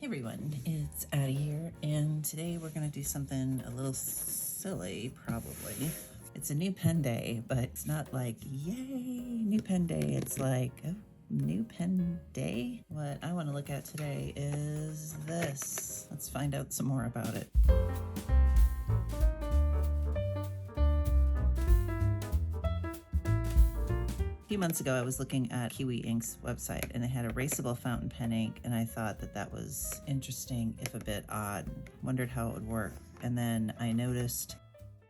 Hey everyone, it's Addie here, and today we're going to do something a little silly, probably. It's a new pen day, but it's not like, yay, new pen day. It's like, oh, new pen day? What I want to look at today is this. Let's find out some more about it. A few months ago, I was looking at Kiwi Ink's website, and they had Erasable Fountain Pen ink, and I thought that was interesting, if a bit odd. Wondered how it would work. And then I noticed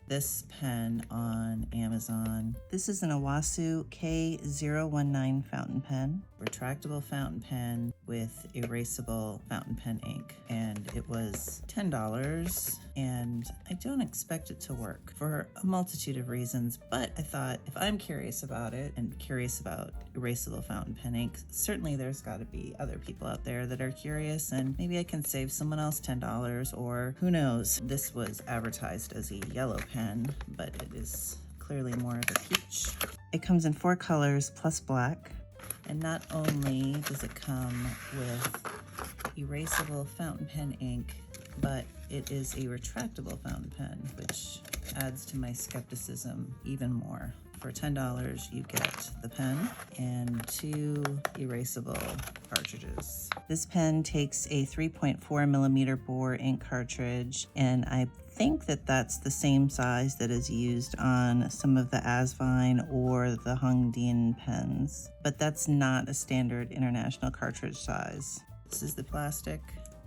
this pen on Amazon. This is an Oaso K019 fountain pen, retractable fountain pen with erasable fountain pen ink, and it was $10, and I don't expect it to work for a multitude of reasons, but I thought if I'm curious about it and curious about erasable fountain pen ink, certainly there's got to be other people out there that are curious, and maybe I can save someone else $10, or who knows. This was advertised as a yellow pen, but it is clearly more of a peach. It comes in 4 colors plus black, and not only does it come with erasable fountain pen ink, but it is a retractable fountain pen, which adds to my skepticism even more. For $10, you get the pen and 2 erasable cartridges. This pen takes a 3.4 millimeter bore ink cartridge, and I think that that's the same size that is used on some of the Asvine or the Hongdian pens, but that's not a standard international cartridge size. This is the plastic.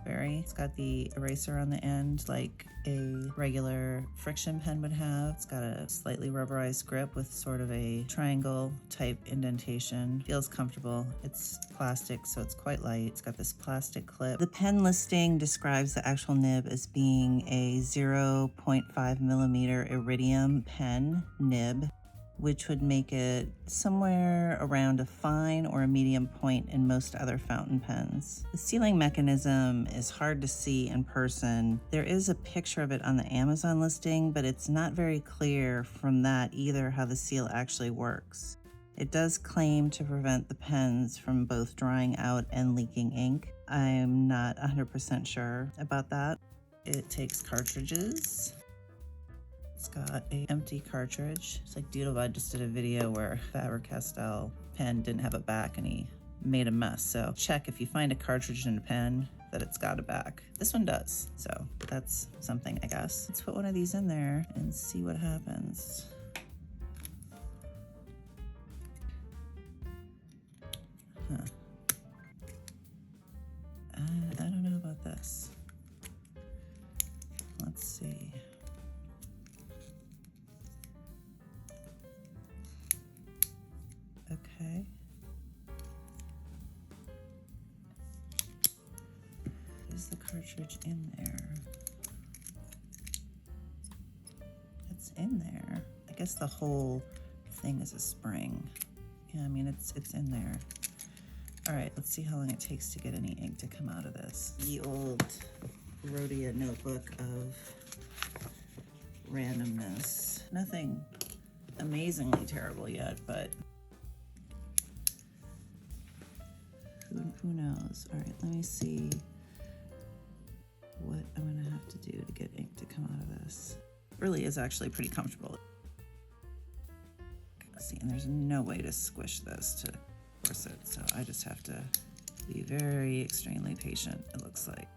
It's got the eraser on the end like a regular Frixion pen would have. It's got a slightly rubberized grip with sort of a triangle type indentation. Feels comfortable. It's plastic, so it's quite light. It's got this plastic clip. The pen listing describes the actual nib as being a 0.5 millimeter iridium pen nib, which would make it somewhere around a fine or a medium point in most other fountain pens. The sealing mechanism is hard to see in person. There is a picture of it on the Amazon listing, but it's not very clear from that either how the seal actually works. It does claim to prevent the pens from both drying out and leaking ink. I'm not 100% sure about that. It takes cartridges. It's got an empty cartridge. It's like Doodlebud just did a video where Faber-Castell pen didn't have a back and he made a mess. So check if you find a cartridge in a pen that it's got a back. This one does, so that's something, I guess. Let's put one of these in there and see what happens. Huh. I don't know about this. Let's see. Okay. Is the cartridge in there? It's in there. I guess the whole thing is a spring. Yeah, I mean, it's in there. All right, let's see how long it takes to get any ink to come out of this. The old Rhodia notebook of randomness. Nothing amazingly terrible yet, but who knows? All right, let me see what I'm gonna have to do to get ink to come out of this. It really is actually pretty comfortable. See, and there's no way to squish this to force it, so I just have to be very extremely patient, it looks like.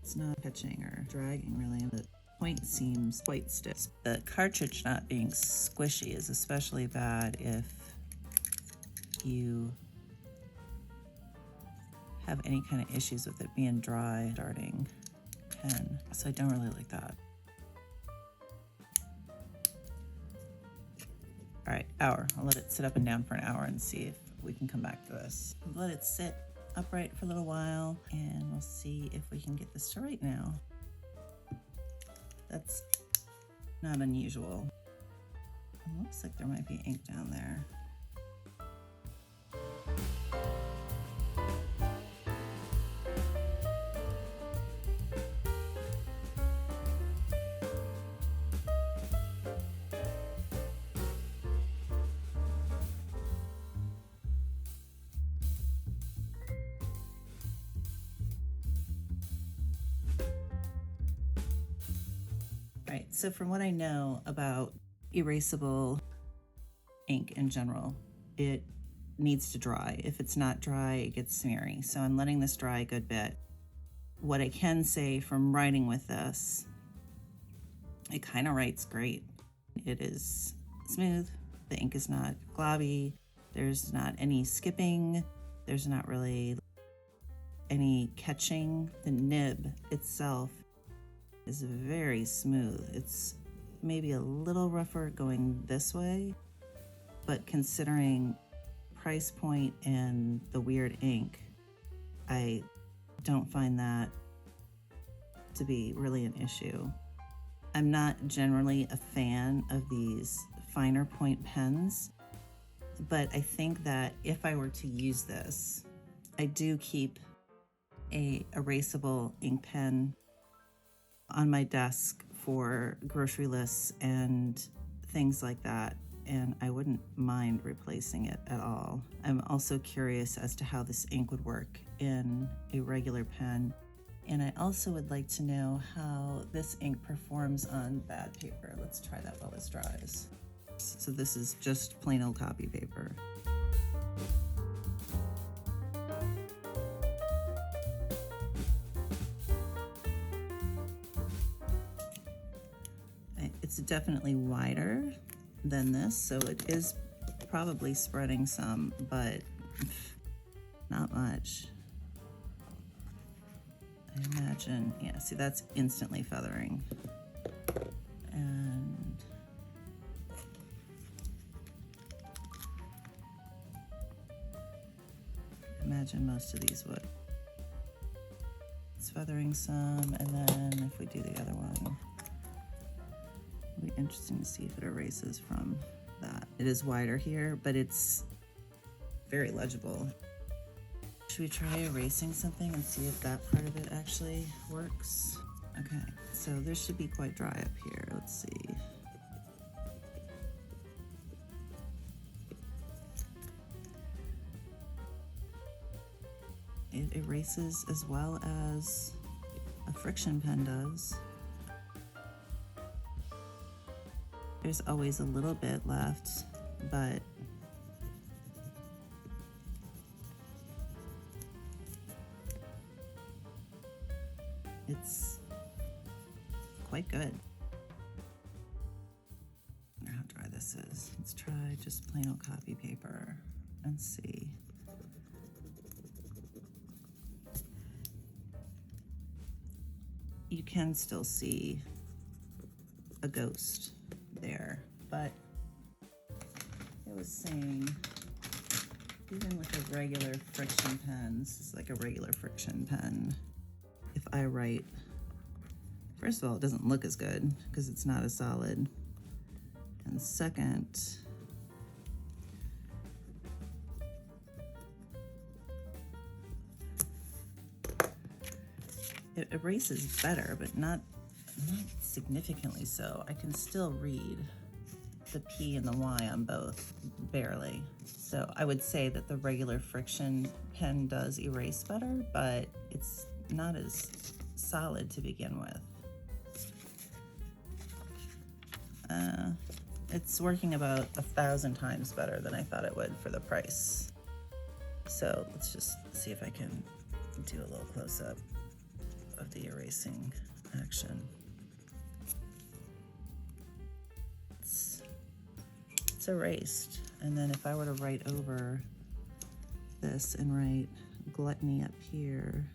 It's not catching or dragging really, the point seems quite stiff. The cartridge not being squishy is especially bad if you have any kind of issues with it being dry starting pen, so I don't really like that. All right, hour. I'll let it sit up and down for an hour and see if we can come back to this. Let it sit upright for a little while and we'll see if we can get this to write now. That's not unusual. It looks like there might be ink down there. Right, so from what I know about erasable ink in general, it needs to dry. If it's not dry, it gets smeary. So I'm letting this dry a good bit. What I can say from writing with this, it kind of writes great. It is smooth, the ink is not globby, there's not any skipping, there's not really any catching. The nib itself is very smooth. It's maybe a little rougher going this way, but considering price point and the weird ink, I don't find that to be really an issue. I'm not generally a fan of these finer point pens, but I think that if I were to use this, I do keep a erasable ink pen on my desk for grocery lists and things like that, and I wouldn't mind replacing it at all. I'm also curious as to how this ink would work in a regular pen, and I also would like to know how this ink performs on bad paper. Let's try that while this dries. So this is just plain old copy paper. It's definitely wider than this, so it is probably spreading some, but not much. I imagine, yeah, see, that's instantly feathering. And imagine most of these would. It's feathering some, and then if we do the other one, it'll be interesting to see if it erases from that. It is wider here, but it's very legible. Should we try erasing something and see if that part of it actually works? Okay, so this should be quite dry up here. Let's see. It erases as well as a Frixion pen does. There's always a little bit left, but it's quite good. I wonder how dry this is. Let's try just plain old copy paper and see. You can still see a ghost there, but it was saying even with a regular Frixion pen, this is like a regular Frixion pen, if I write, first of all, it doesn't look as good because it's not as solid, and second, it erases better, but not significantly so. I can still read the P and the Y on both, barely. So I would say that the regular Frixion pen does erase better, but it's not as solid to begin with. It's working about 1,000 times better than I thought it would for the price. So let's just see if I can do a little close-up of the erasing action. It's erased, and then if I were to write over this and write gluttony up here,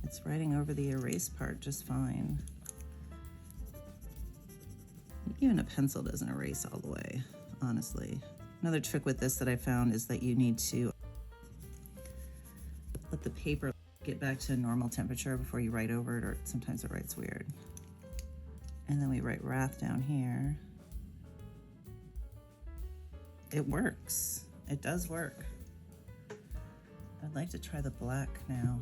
it's writing over the erase part just fine. Even a pencil doesn't erase all the way, honestly. Another trick with this that I found is that you need to let the paper get back to a normal temperature before you write over it, or sometimes it writes weird. And then we write wrath down here. It works. It does work. I'd like to try the black now.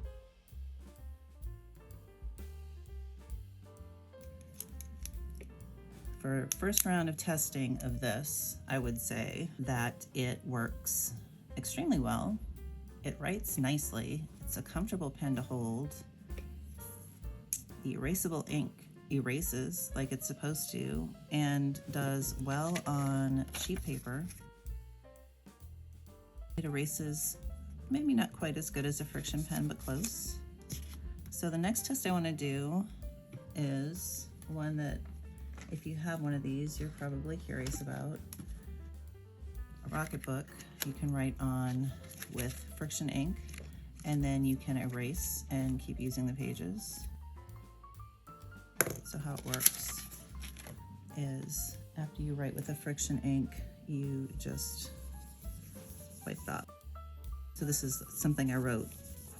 For first round of testing of this, I would say that it works extremely well. It writes nicely. It's a comfortable pen to hold. the Erasable Ink erases like it's supposed to and does well on sheet paper. It erases maybe not quite as good as a Frixion pen, but close. So the next test I want to do is one that, if you have one of these, you're probably curious about. A Rocketbook you can write on with Frixion ink, and then you can erase and keep using the pages. So how it works is after you write with a Frixion ink, you just wipe it off. So this is something I wrote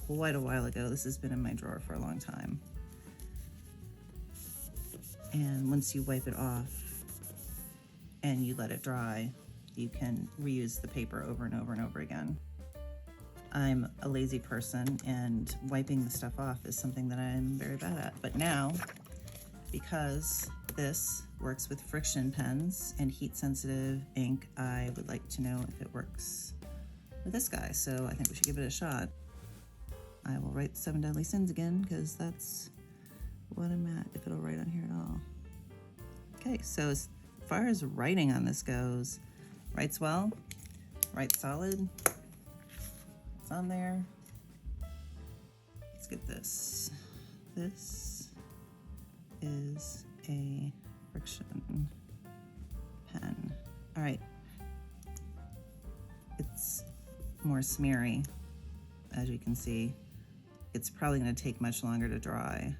quite a while ago. This has been in my drawer for a long time. And once you wipe it off and you let it dry, you can reuse the paper over and over and over again. I'm a lazy person, and wiping the stuff off is something that I'm very bad at. But now, because this works with Frixion pens and heat-sensitive ink, I would like to know if it works with this guy. So I think we should give it a shot. I will write 7 Deadly Sins again, because that's what I'm at, if it'll write on here at all. Okay, so as far as writing on this goes, writes well, writes solid, it's on there. Let's get this. This is a Frixion pen. All right, it's more smeary, as you can see. It's probably going to take much longer to dry.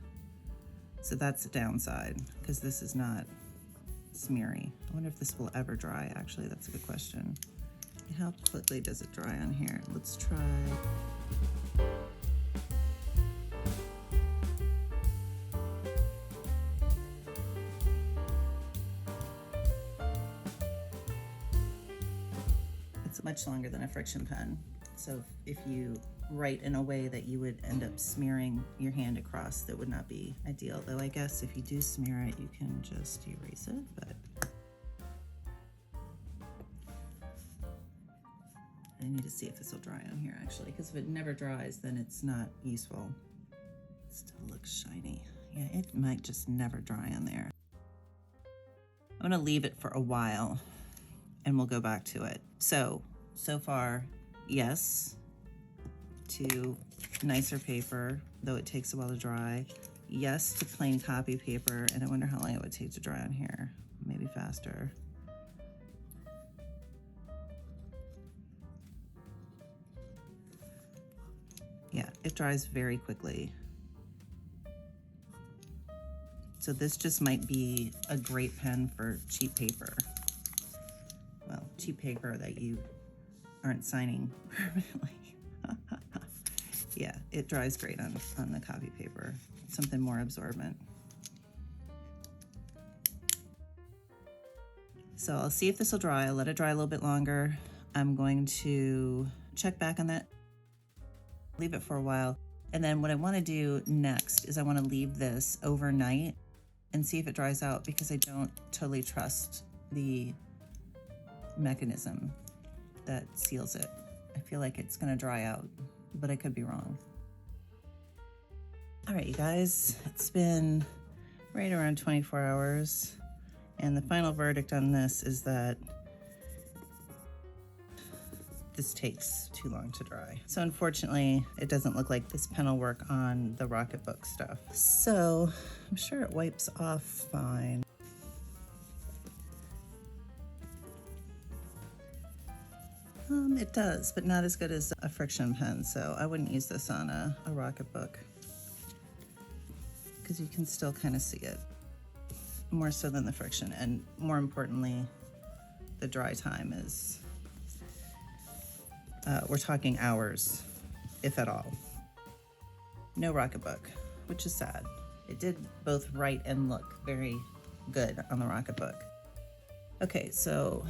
So that's the downside, because this is not smeary. I wonder if this will ever dry, actually. That's a good question. And how quickly does it dry on here? Let's try. It's much longer than a Frixion pen. So if you write in a way that you would end up smearing your hand across, that would not be ideal. Though I guess if you do smear it, you can just erase it, but I need to see if this will dry on here, actually, because if it never dries, then it's not useful. It still looks shiny. Yeah, it might just never dry on there. I'm gonna leave it for a while and we'll go back to it. So far, yes to nicer paper, though it takes a while to dry. Yes to plain copy paper, and I wonder how long it would take to dry on here. Maybe faster. Yeah, it dries very quickly. So this just might be a great pen for cheap paper. Well, cheap paper that you aren't signing permanently. Yeah, it dries great on the copy paper. Something more absorbent. So I'll see if this will dry. I'll let it dry a little bit longer. I'm going to check back on that, leave it for a while. And then what I want to do next is I want to leave this overnight and see if it dries out, because I don't totally trust the mechanism that seals it. I feel like it's going to dry out, but I could be wrong. All right, you guys, it's been right around 24 hours, and the final verdict on this is that this takes too long to dry. So unfortunately, it doesn't look like this pen will work on the Rocketbook stuff. So I'm sure it wipes off fine. It does, but not as good as a Frixion pen, so I wouldn't use this on a Rocketbook, because you can still kind of see it, more so than the Frixion, and more importantly, the dry time is, we're talking hours, if at all. No Rocketbook, which is sad. It did both write and look very good on the Rocketbook. Okay, so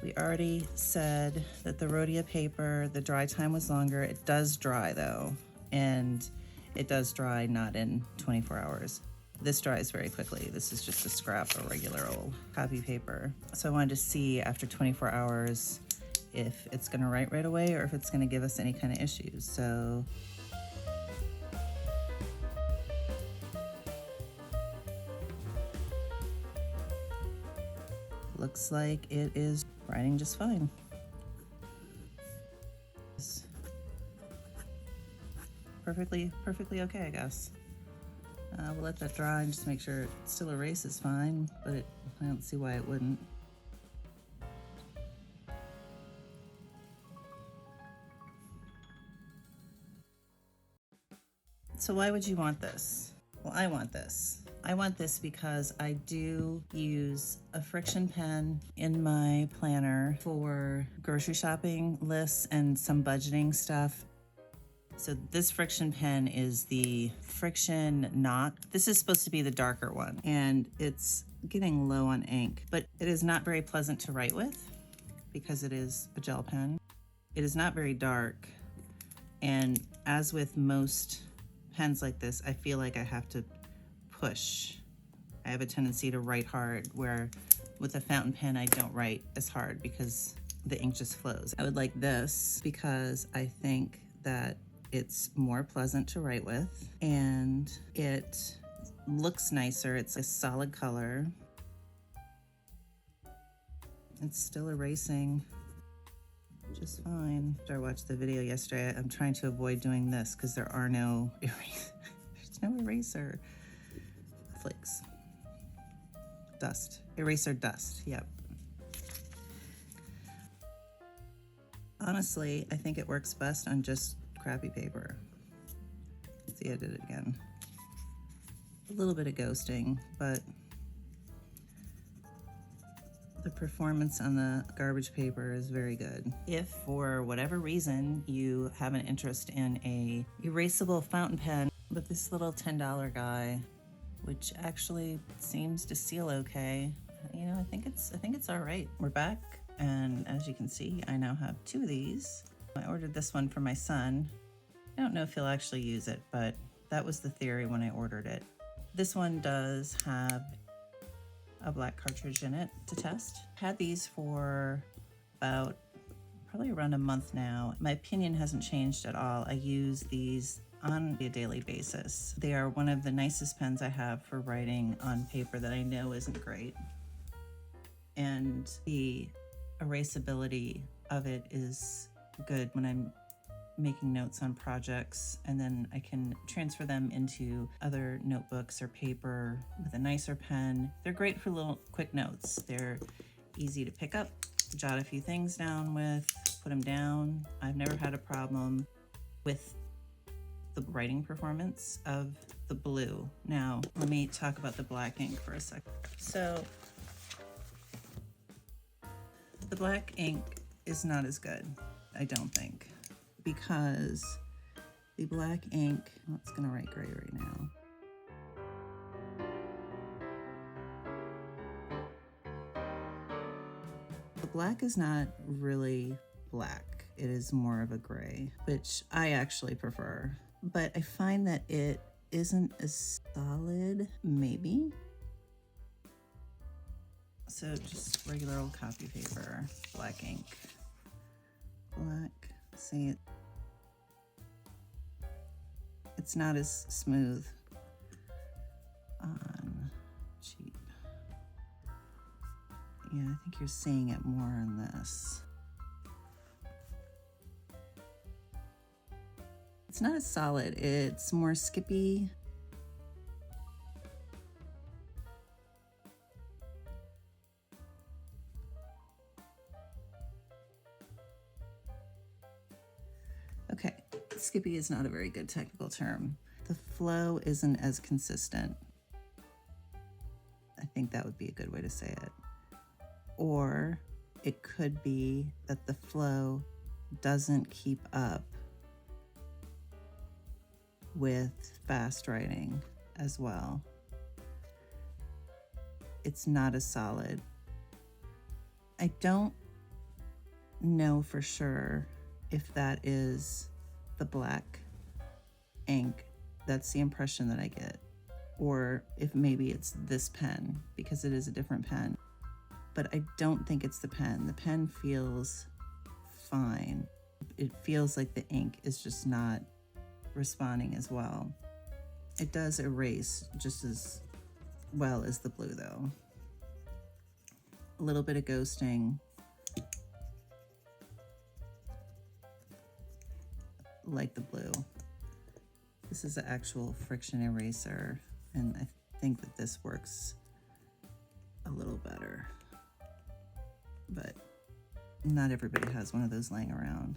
we already said that the Rhodia paper, the dry time was longer. It does dry though, and it does dry not in 24 hours. This dries very quickly. This is just a scrap of regular old copy paper. So I wanted to see after 24 hours if it's gonna write right away or if it's gonna give us any kind of issues. So looks like it is writing just fine. Perfectly okay, I guess. We'll let that dry and just make sure it still erases fine, but I don't see why it wouldn't. So why would you want this? Well, I want this. I want this because I do use a Frixion pen in my planner for grocery shopping lists and some budgeting stuff. So this Frixion pen is the Frixion Knock. This is supposed to be the darker one, and it's getting low on ink, but it is not very pleasant to write with because it is a gel pen. It is not very dark, and as with most pens like this, I feel like I have to push. I have a tendency to write hard, where with a fountain pen, I don't write as hard because the ink just flows. I would like this because I think that it's more pleasant to write with and it looks nicer. It's a solid color. It's still erasing just fine. After I watched the video yesterday, I'm trying to avoid doing this because there are no there's no eraser flakes. Dust. Eraser dust. Yep. Honestly, I think it works best on just crappy paper. See, I did it again. A little bit of ghosting, but the performance on the garbage paper is very good. If for whatever reason you have an interest in a erasable fountain pen with this little $10 guy, which actually seems to seal okay, you know, I think it's all right. We're back, and as you can see, I now have 2 of these. I ordered this one for my son. I don't know if he'll actually use it, but that was the theory when I ordered it. This one does have a black cartridge in it to test. Had these for about probably around a month now. My opinion hasn't changed at all. I use these on a daily basis. They are one of the nicest pens I have for writing on paper that I know isn't great. And the erasability of it is good when I'm making notes on projects, and then I can transfer them into other notebooks or paper with a nicer pen. They're great for little quick notes. They're easy to pick up, jot a few things down with, put them down. I've never had a problem with the writing performance of the blue. Now, let me talk about the black ink for a second. So, the black ink is not as good, I don't think, because the black ink, well, it's gonna write gray right now. The black is not really black. It is more of a gray, which I actually prefer. But I find that it isn't as solid, maybe. So just regular old copy paper, black ink. Black, see it. It's not as smooth on cheap. Yeah, I think you're seeing it more on this. It's not as solid, it's more skippy. Okay, skippy is not a very good technical term. The flow isn't as consistent. I think that would be a good way to say it. Or it could be that the flow doesn't keep up with fast writing as well. It's not as solid. I don't know for sure if that is the black ink. That's the impression that I get. Or if maybe it's this pen, because it is a different pen. But I don't think it's the pen. The pen feels fine. It feels like the ink is just not responding as well. It does erase just as well as the blue though. a little bit of ghosting, like the blue. This is an actual friction eraser, and I think that this works a little better, but not everybody has one of those laying around.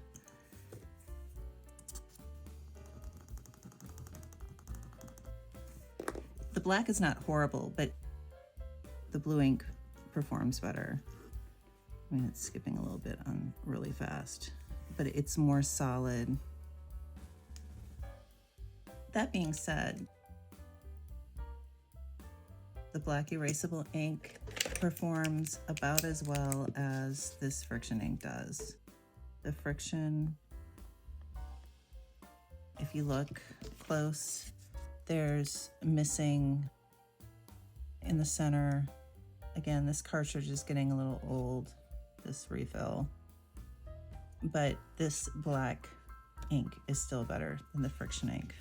The black is not horrible, but the blue ink performs better. I mean, it's skipping a little bit on really fast, but it's more solid. That being said, the black erasable ink performs about as well as this Frixion ink does. The Frixion, if you look close, there's missing in the center. Again, this cartridge is getting a little old, this refill, but this black ink is still better than the Frixion ink.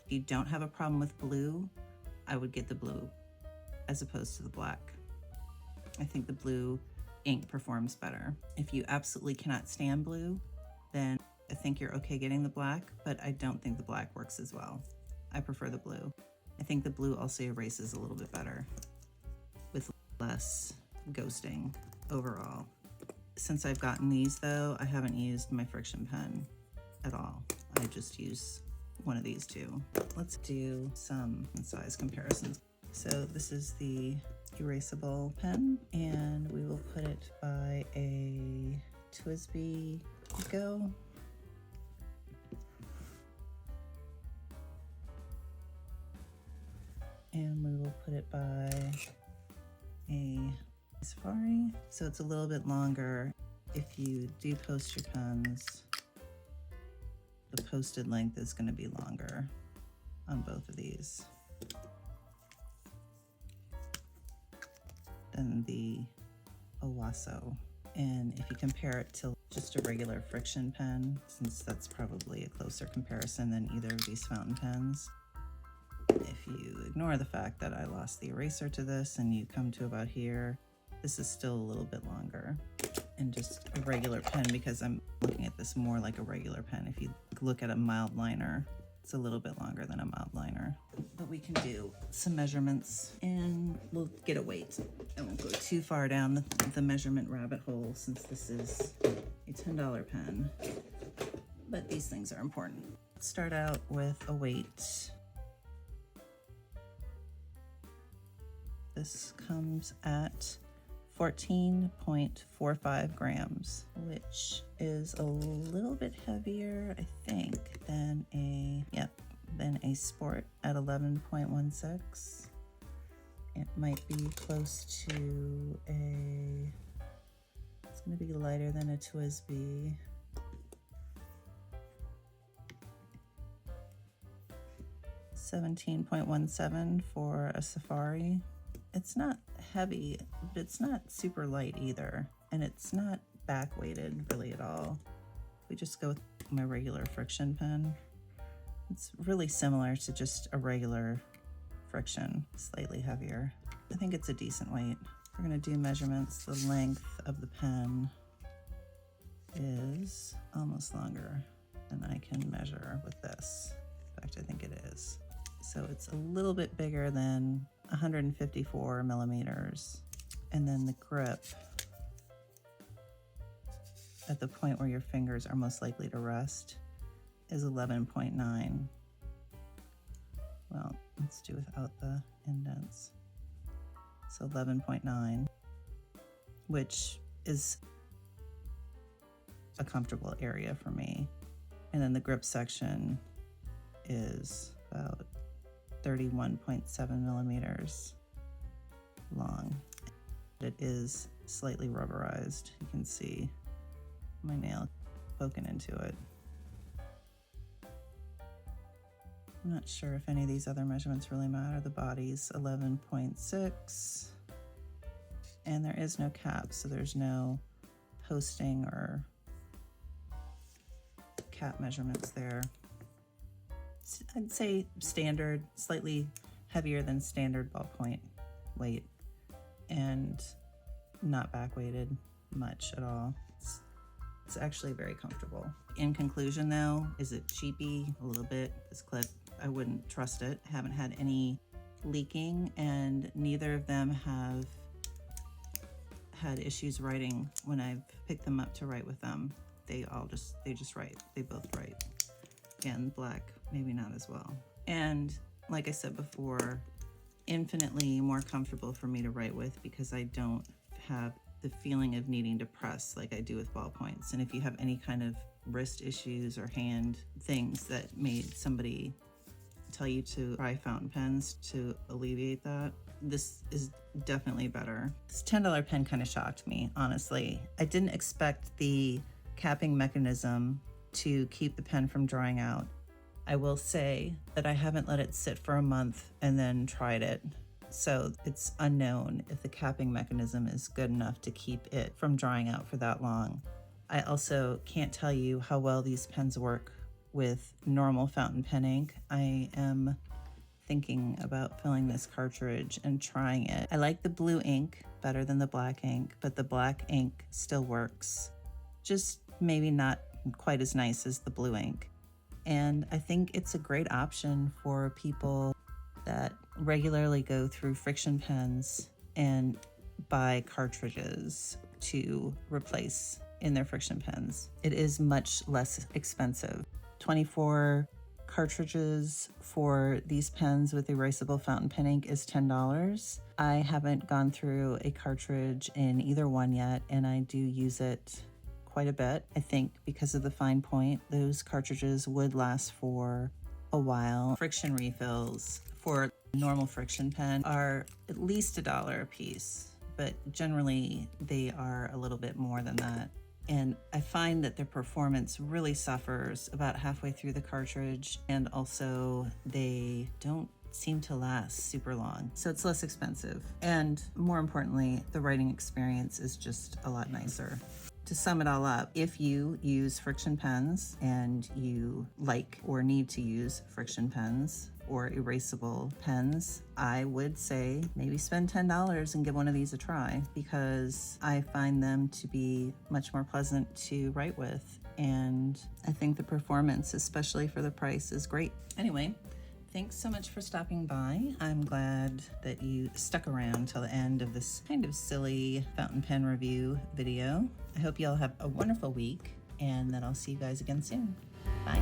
If you don't have a problem with blue, I would get the blue as opposed to the black. I think the blue ink performs better. If you absolutely cannot stand blue, then I think you're okay getting the black, but I don't think the black works as well. I prefer the blue. I think the blue also erases a little bit better with less ghosting overall. Since I've gotten these though, I haven't used my Frixion pen at all. I just use one of these two. Let's do some size comparisons. So this is the erasable pen, and we will put it by a TWSBI Eco. And we will put it by a Safari. So it's a little bit longer. If you do post your pens, the posted length is going to be longer on both of these than the Oaso. And if you compare it to just a regular Frixion pen, since that's probably a closer comparison than either of these fountain pens, if you ignore the fact that I lost the eraser to this and you come to about here, this is still a little bit longer. And just a regular pen, because I'm looking at this more like a regular pen. If you look at a mild liner, it's a little bit longer than a mild liner. But we can do some measurements and we'll get a weight. I won't go too far down the measurement rabbit hole since this is a $10 pen, but these things are important. Let's start out with a weight. This comes at 14.45 grams, which is a little bit heavier, I think, than a Sport at 11.16. It might be close to it's going to be lighter than a TWSBI. $17.17 for a Safari. It's not heavy, but it's not super light either, and it's not back weighted really at all. If we just go with my regular Frixion pen, it's really similar to just a regular Frixion, slightly heavier. I think it's a decent weight. We're going to do measurements. The length of the pen is almost longer than I can measure with this. In fact, I think it is. So it's a little bit bigger than 154 millimeters. And then the grip at the point where your fingers are most likely to rest is 11.9. Well, let's do without the indents. So 11.9, which is a comfortable area for me. And then the grip section is about 31.7 millimeters long. It is slightly rubberized. You can see my nail poking into it. I'm not sure if any of these other measurements really matter. The body's 11.6, and there is no cap, so there's no posting or cap measurements there. I'd say standard, slightly heavier than standard ballpoint weight. and not back weighted much at all. It's actually very comfortable. In conclusion though, is it cheapy? A little bit. This clip, I wouldn't trust it. I haven't had any leaking, and neither of them have had issues writing when I've picked them up to write with them. They just write. They both write. Again, black, maybe not as well. And like I said before, infinitely more comfortable for me to write with because I don't have the feeling of needing to press like I do with ballpoints. And if you have any kind of wrist issues or hand things that made somebody tell you to try fountain pens to alleviate that, this is definitely better. This $10 pen kind of shocked me, honestly. I didn't expect the capping mechanism to keep the pen from drying out. I will say that I haven't let it sit for a month and then tried it. So it's unknown if the capping mechanism is good enough to keep it from drying out for that long. I also can't tell you how well these pens work with normal fountain pen ink. I am thinking about filling this cartridge and trying it. I like the blue ink better than the black ink, but the black ink still works. Just maybe not quite as nice as the blue ink. And I think it's a great option for people that regularly go through Frixion pens and buy cartridges to replace in their Frixion pens. It is much less expensive. 24 cartridges for these pens with erasable fountain pen ink is $10. I haven't gone through a cartridge in either one yet, and I do use it quite a bit. I think because of the fine point, those cartridges would last for a while. Frixion refills for normal Frixion pen are at least $1 a piece, but generally they are a little bit more than that. And I find that their performance really suffers about halfway through the cartridge, and also they don't seem to last super long. So it's less expensive. And more importantly, the writing experience is just a lot nicer. To sum it all up, if you use Frixion pens and you like or need to use Frixion pens or erasable pens, I would say maybe spend $10 and give one of these a try, because I find them to be much more pleasant to write with. And I think the performance, especially for the price, is great. Anyway, thanks so much for stopping by. I'm glad that you stuck around till the end of this kind of silly fountain pen review video. I hope you all have a wonderful week, and then I'll see you guys again soon. Bye.